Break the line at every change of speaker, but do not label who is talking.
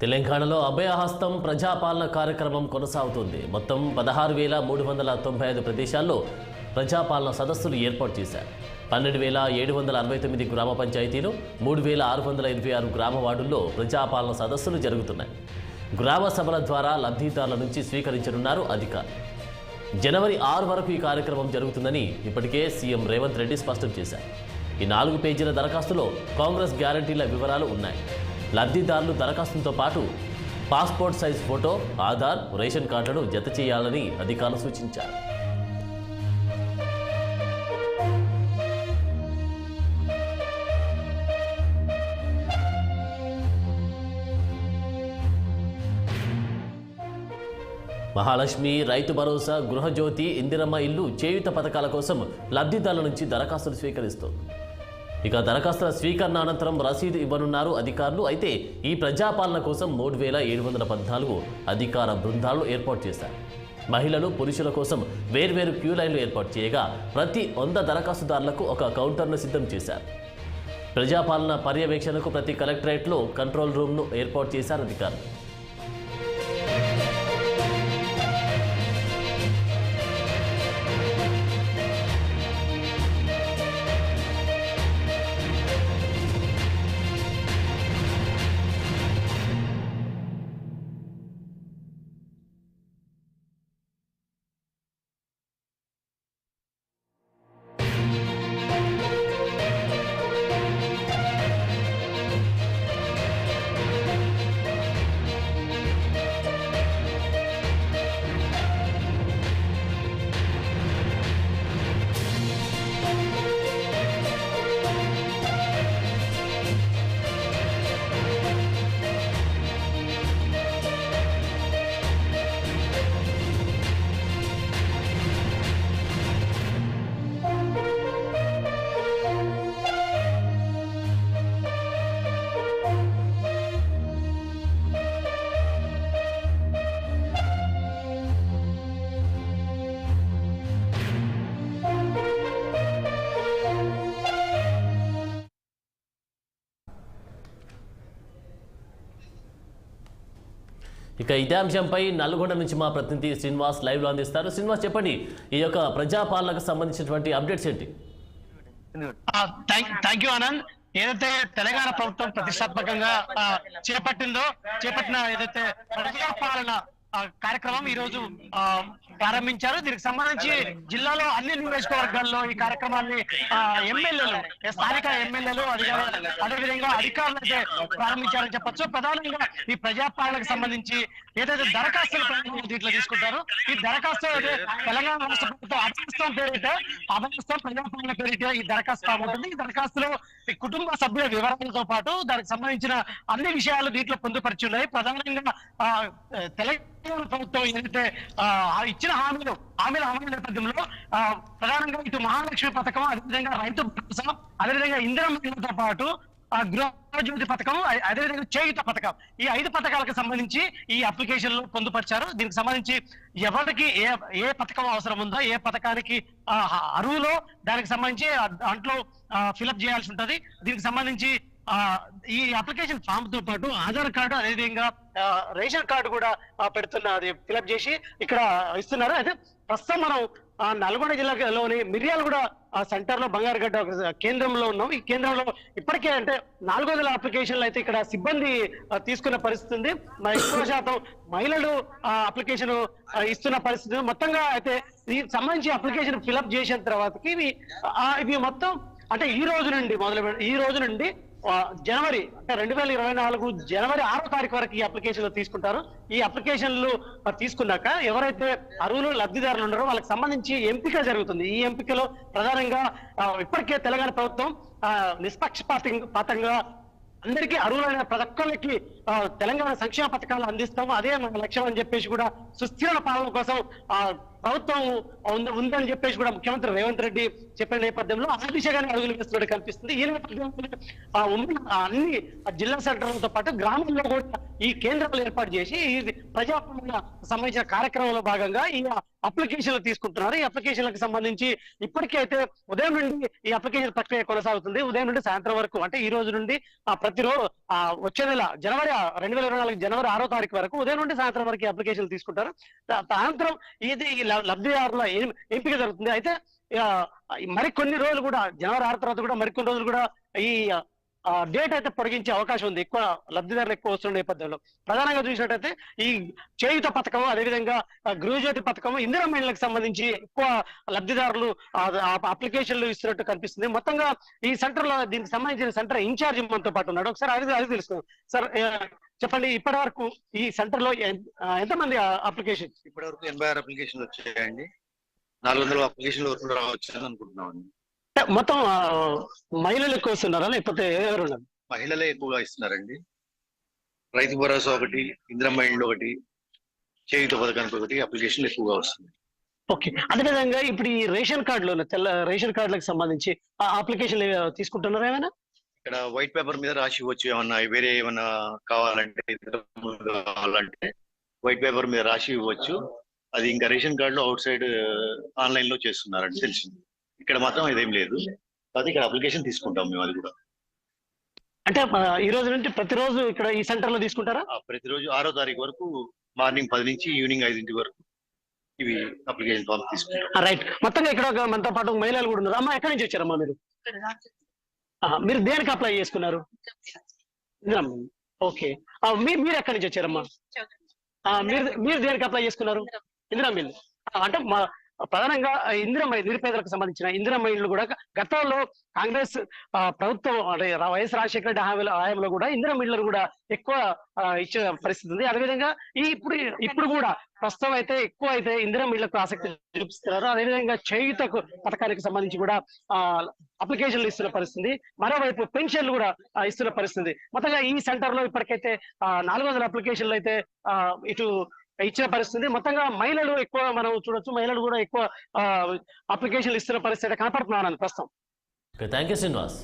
తెలంగాణలో అభయహస్తం ప్రజాపాలన కార్యక్రమం కొనసాగుతుంది. మొత్తం 16,395 ప్రదేశాల్లో ప్రజాపాలన సదస్సులు ఏర్పాటు చేశారు. 12,769 గ్రామ పంచాయతీలు, 3,686 గ్రామ వార్డుల్లో ప్రజాపాలన సదస్సులు జరుగుతున్నాయి. గ్రామ సభల ద్వారా లబ్ధిదారుల నుంచి స్వీకరించనున్నారు అధికారులు. జనవరి 6 వరకు ఈ కార్యక్రమం జరుగుతుందని ఇప్పటికే సీఎం రేవంత్ రెడ్డి స్పష్టం చేశారు. ఈ 4 పేజీల దరఖాస్తులో కాంగ్రెస్ గ్యారంటీల వివరాలు ఉన్నాయి. లబ్ధిదారులు దరఖాస్తుతో పాటు passport size photo, Aadhaar, ration కార్డులను జత చేయాలని అధికారులు సూచించారు. మహాలక్ష్మి, రైతు భరోసా, గృహజ్యోతి, ఇందిరమ్మ ఇల్లు, చేయూత పథకాల కోసం లబ్ధిదారుల నుంచి దరఖాస్తులు స్వీకరిస్తోంది. ఇక దరఖాస్తుల స్వీకరణ అనంతరం రసీదు ఇవ్వనున్నారు అధికారులు. అయితే ఈ ప్రజాపాలన కోసం 3,714 అధికార బృందాలు ఏర్పాటు చేశారు. మహిళలు, పురుషుల కోసం వేర్వేరు క్యూ లైన్లు ఏర్పాటు చేయగా ప్రతి 100 దరఖాస్తుదారులకు ఒక కౌంటర్ను సిద్ధం చేశారు. ప్రజాపాలన పర్యవేక్షణకు ప్రతి కలెక్టరేట్లో కంట్రోల్ రూమ్ను ఏర్పాటు చేశారు అధికారులు. ఇక ఇదే అంశంపై నల్గొండ నుంచి మా ప్రతినిధి శ్రీనివాస్ లైవ్లో అందిస్తారు. శ్రీనివాస్, చెప్పండి, ఈ యొక్క ప్రజాపాలనకు సంబంధించినటువంటి అప్డేట్స్ ఏంటి?
Thank you Anand. ఏదైతే తెలంగాణ ప్రభుత్వం ప్రతిష్టాత్మకంగా చేపట్టిన ఏదైతే ప్రజాపాలన కార్యక్రమం ఈ రోజు ప్రారంభించారు. దీనికి సంబంధించి జిల్లాలో అన్ని నియోజకవర్గాల్లో ఈ కార్యక్రమాన్ని ఎమ్మెల్యేలు, స్థానిక ఎమ్మెల్యేలు, అదేవిధంగా అధికారులు అయితే ప్రారంభించారని చెప్పొచ్చు. ప్రధానంగా ఈ ప్రజాపాలనకు సంబంధించి ఏదైతే దరఖాస్తులు దీంట్లో తీసుకుంటారు, ఈ దరఖాస్తు అయితే తెలంగాణ రాష్ట్ర ప్రభుత్వం అభయహస్తం ప్రజాపాలన పేరిట ఈ దరఖాస్తు ఉంటుంది. ఈ దరఖాస్తులో ఈ కుటుంబ సభ్యుల వివరాలతో పాటు దానికి సంబంధించిన అన్ని విషయాలు దీంట్లో పొందుపరిచి ఉన్నాయి. ప్రధానంగా తెలంగాణ ప్రభుత్వం ఏదైతే ఇచ్చిన హామీల అమలు నేపథ్యంలో ప్రధానంగా ఇటు మహాలక్ష్మి పథకం, అదేవిధంగా రైతు భరోసా, అదేవిధంగా ఇందిరమ్మ పాటు గృహజ్యోతి పథకం, అదేవిధంగా చేయూత పథకం, ఈ 5 పథకాలకు సంబంధించి ఈ అప్లికేషన్ లో పొందుపరిచారు. దీనికి సంబంధించి ఎవరికి ఏ పథకం అవసరం ఉందో, ఏ పథకానికి అరువులో దానికి సంబంధించి దాంట్లో ఫిలప్ చేయాల్సి ఉంటది. దీనికి సంబంధించి ఈ అప్లికేషన్ ఫామ్ తో పాటు ఆధార్ కార్డు, అదేవిధంగా రేషన్ కార్డు కూడా అది ఫిలప్ చేసి ఇక్కడ ఇస్తున్నారు. అయితే ప్రస్తుతం మనం నల్గొండ జిల్లాలోని మిర్యాలగూడ సెంటర్ లో బంగారుగడ్డ కేంద్రంలో ఉన్నాం. ఈ కేంద్రంలో ఇప్పటికే అంటే 400 అప్లికేషన్లు అయితే ఇక్కడ సిబ్బంది తీసుకున్న పరిస్థితి ఉంది. ఎక్కువ శాతం మహిళలు అప్లికేషన్ ఇస్తున్న పరిస్థితి. మొత్తంగా అయితే దీనికి సంబంధించి అప్లికేషన్ ఫిలప్ చేసిన తర్వాతకి ఇవి మొత్తం అంటే ఈ రోజు నుండి జనవరి అంటే 2024 జనవరి 6వ తారీఖు వరకు ఈ అప్లికేషన్లు తీసుకుంటారు. ఈ అప్లికేషన్లు తీసుకున్నాక ఎవరైతే అర్హులు లబ్ధిదారులు ఉన్నారో వాళ్ళకి సంబంధించి ఎంపిక జరుగుతుంది. ఈ ఎంపికలో ప్రధానంగా ఇప్పటికే తెలంగాణ ప్రభుత్వం నిష్పక్షపాతంగా అందరికీ అర్హులైన ప్రతి ఒక్కరికి తెలంగాణ సంక్షేమ పథకాలు అందిస్తాము, అదే మన లక్ష్యం అని చెప్పేసి కూడా సుస్థిర పాలన కోసం ప్రభుత్వం ఉందని చెప్పేసి కూడా ముఖ్యమంత్రి రేవంత్ రెడ్డి చెప్పిన నేపథ్యంలో ఆ దిశగానే అడుగులు వేస్తున్నట్టు కనిపిస్తుంది. ఈ నేపథ్యంలో అన్ని జిల్లా సెంటర్లతో పాటు గ్రామాల్లో కూడా ఈ కేంద్రాలు ఏర్పాటు చేసి ఈ ప్రజాపాలన సంబంధించిన కార్యక్రమంలో భాగంగా ఈ అప్లికేషన్లు తీసుకుంటున్నారు. ఈ అప్లికేషన్లకు సంబంధించి ఇప్పటికే అయితే ఉదయం నుండి ఈ అప్లికేషన్ ప్రక్రియ కొనసాగుతుంది. ఉదయం నుండి సాయంత్రం వరకు, అంటే ఈ రోజు నుండి ప్రతిరోజు వచ్చే నెల జనవరి 2024 జనవరి 6వ తారీఖు వరకు ఉదయం నుండి సాయంత్రం వరకు ఈ అప్లికేషన్లు తీసుకుంటారు. సాయంత్రం ఇది ఈ లబ్ధిదారుల ఎంపిక జరుగుతుంది. అయితే మరికొన్ని రోజులు కూడా జనవరి 6 తర్వాత కూడా మరికొన్ని రోజులు కూడా ఈ డేట్ అయితే పొడిగించే అవకాశం ఉంది. ఎక్కువ లబ్ధిదారులు ఎక్కువ వస్తున్న నేపథ్యంలో ప్రధానంగా చూసినట్టయితే ఈ చేయుత పథకం, అదేవిధంగా గృహజ్యోతి పథకం, ఇందిరా మహిళలకు సంబంధించి ఎక్కువ లబ్ధిదారులు అప్లికేషన్లు ఇస్తున్నట్టు కనిపిస్తుంది. మొత్తంగా ఈ సెంటర్ లో దీనికి సంబంధించిన సెంటర్ ఇన్ఛార్జ్ మనతో పాటు ఉన్నాడు. ఒకసారి అది తెలుసుకుందాం. సార్ చెప్పండి, ఇప్పటి వరకు ఈ సెంటర్ లో ఎంతమంది అప్లికేషన్?
ఇప్పటి వరకు 86 అప్లికేషన్లు వచ్చాయండి. 400 అప్లికేషన్లు వరకు రావచ్చు అని అనుకుంటున్నామండి.
మొత్తం మహిళలు ఎక్కువ వస్తున్నారా లేకపోతే ఎవరు ఉన్నారు?
మహిళలే ఎక్కువగా ఇస్తున్నారండి. రైతు భరోసా ఒకటి, ఇందిరమ్మ ఇళ్ళు ఒకటి, చేయుత పథకానికి ఒకటి అప్లికేషన్లు ఎక్కువగా వస్తుంది.
ఓకే, అదేవిధంగా ఇప్పుడు ఈ రేషన్ కార్డులు తెల్ల రేషన్ కార్డులకు సంబంధించి అప్లికేషన్లు తీసుకుంటున్నారా ఏమైనా?
ఇక్కడ వైట్ పేపర్ మీద రాసి ఇవ్వచ్చు. ఏమన్నా వేరే ఏమన్నా కావాలంటే వైట్ పేపర్ మీద రాసి ఇవ్వచ్చు. అది ఇంకా రేషన్ కార్డులో అవుట్ సైడ్ ఆన్లైన్ లో చేస్తున్నారండి తెలిసింది. ఇక్కడ మాత్రం ఇదేం లేదు. అది ఇక్కడ అప్లికేషన్ తీసుకుంటాం మేము. అది కూడా
అంటే ఈ రోజు నుంచి ప్రతిరోజు ఇక్కడ ఈ సెంటర్ లో తీసుకుంటారా?
ప్రతిరోజు 6వ తారీఖు వరకు మార్నింగ్ 10 నుంచి ఈవినింగ్ 5 వరకు ఇవి అప్లికేషన్ ఫామ్ తీసుకుంటాం.
రైట్. మొత్తంగా ఇక్కడ మనతో పాటు మహిళలు కూడా ఉన్నారు. అమ్మా, ఎక్కడి నుంచి వచ్చారమ్మా మీరు? మీరు దేనికి అప్లై చేసుకున్నారు? ఓకే, మీరు ఎక్కడి నుంచి వచ్చారమ్మా? మీరు దేనికి అప్లై చేసుకున్నారు? ఇందిరా మిల్. అంటే ప్రధానంగా ఇందిరమ్మ నిరుపేదలకు సంబంధించిన ఇందిరమ్మ ఇళ్ళు కూడా గతంలో కాంగ్రెస్ ప్రభుత్వం అంటే వైఎస్ రాజశేఖర రెడ్డి హయాంలో కూడా ఇందిరమ్మ ఇళ్ళను కూడా ఎక్కువ ఇచ్చే పరిస్థితి ఉంది. అదేవిధంగా ఇప్పుడు కూడా ప్రస్తుతం అయితే ఎక్కువ అయితే ఇందిరమ్మ ఇళ్లకు ఆసక్తి చూపిస్తున్నారు. అదేవిధంగా చేయుతకు పథకానికి సంబంధించి కూడా అప్లికేషన్లు ఇస్తున్న పరిస్థితి, మరోవైపు పెన్షన్లు కూడా ఇస్తున్న పరిస్థితి. మొత్తంగా ఈ సెంటర్ లో ఇప్పటికైతే 400 అప్లికేషన్లు అయితే ఇటు ఇచ్చిన పరిస్థితి. మొత్తంగా మహిళలు ఎక్కువ మనం చూడొచ్చు, మహిళలు కూడా ఎక్కువ అప్లికేషన్లు ఇస్తున్న పరిస్థితి కనపడుతున్నాను ప్రస్తుతం.
Thank you Srinivas.